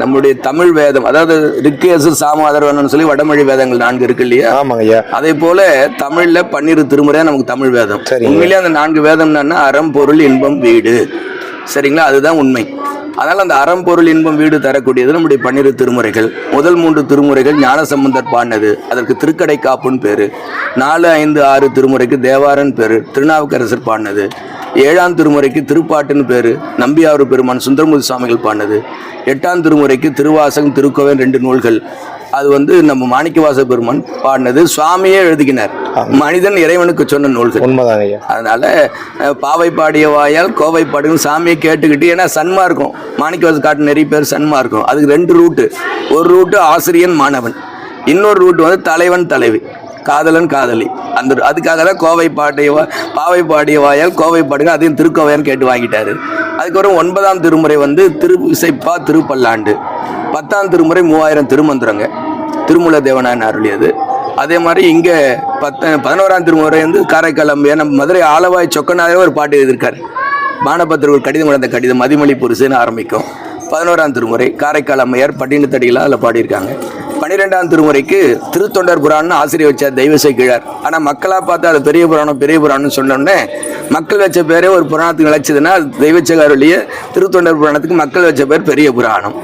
நம்முடைய தமிழ் வேதம், அதாவது ரிக்கேசு சாம அதர்வனம்னு சொல்லி வடமொழி வேதங்கள் 4 இருக்கு இல்லையா? ஆமாங்க ஐயா. அதே போல தமிழ்ல 12 திருமுறையா நமக்கு தமிழ் வேதம். உண்மையிலேயே அந்த 4 வேதம் என்னன்னா அறம், பொருள், இன்பம், வீடு. சரிங்களா? அதுதான் உண்மை. அதனால் அந்த அறம், பொருள், இன்பம், வீடு தரக்கூடியது நம்முடைய 12 திருமுறைகள். முதல் 3 திருமுறைகள் ஞானசம்பந்தர் பாடினது, அதற்கு திருக்கடை காப்புன்னு பேரு. 4, 5, 6 திருமுறைக்கு தேவாரன் பேரு, திருநாவுக்கரசர் பாடினது. 7ஆம் திருமுறைக்கு திருப்பாட்டுன்னு பேரு, நம்பியாறு பெருமான் சுந்தரமூர்த்தி சுவாமிகள் பாடினது. 8ஆம் திருமுறைக்கு திருவாசகம், திருக்கோவை 2 நூல்கள். அது நம்ம மாணிக்கவாச பெருமான் பாடினது, சுவாமியே எழுதிக்கினார். மனிதன் இறைவனுக்கு சொன்ன நூல்கள். அதனால பாவை பாடிய வாயால் கோவை பாடுன்னு சாமியை கேட்டுக்கிட்டு, ஏன்னா சன்மார்க்கம், மாணிக்கவாச காட்டு நிறைய பேர் சன்மார்க்கம். அதுக்கு 2 ரூட்டு. ஒரு ரூட்டு ஆசிரியன் மாணவன், இன்னொரு ரூட்டு தலைவன் தலைவி, காதலன் காதலி. அதுக்காக தான் பாவை பாடிய வாயால் கோவை பாடுங்க, அதையும் திருக்கோவையான்னு கேட்டு வாங்கிட்டாரு. அதுக்கப்புறம் 9ஆம் திருமுறை திரு இசைப்பா திருப்பல்லாண்டு. 10ஆம் திருமுறை 3000 திருமந்திரங்க, திருமூல தேவனாயன் அருளியது. அதே மாதிரி இங்கே 11ஆம் திருமுறை காரைக்கால் அம்மையார், நம்ம மதுரை ஆலவாய் சொக்கநாதரே ஒரு பாட்டு எழுதியிருக்காரு. மானபத்திர ஒரு கடிதம், அந்த கடிதம் மதிமொழி புரிசுன்னு ஆரம்பிக்கும். 11ஆம் திருமுறை காரைக்கால் அம்மையார் பட்டினத்தடிகளாக அதில் பாடியிருக்காங்க. 12ஆம் திருமுறைக்கு திருத்தொண்டர் புராணம்னு ஆசிரியர் வச்சார் தெய்வசை கிழார். ஆனால் மக்களாக பார்த்தா அது பெரிய புராணம்னு சொன்னோடனே மக்கள் வச்ச பேரே ஒரு புராணத்துக்கு நிலைச்சதுன்னா தெய்வச்சகாருடைய திருத்தொண்டர் புராணத்துக்கு மக்கள் வச்ச பேர் பெரிய புராணம்.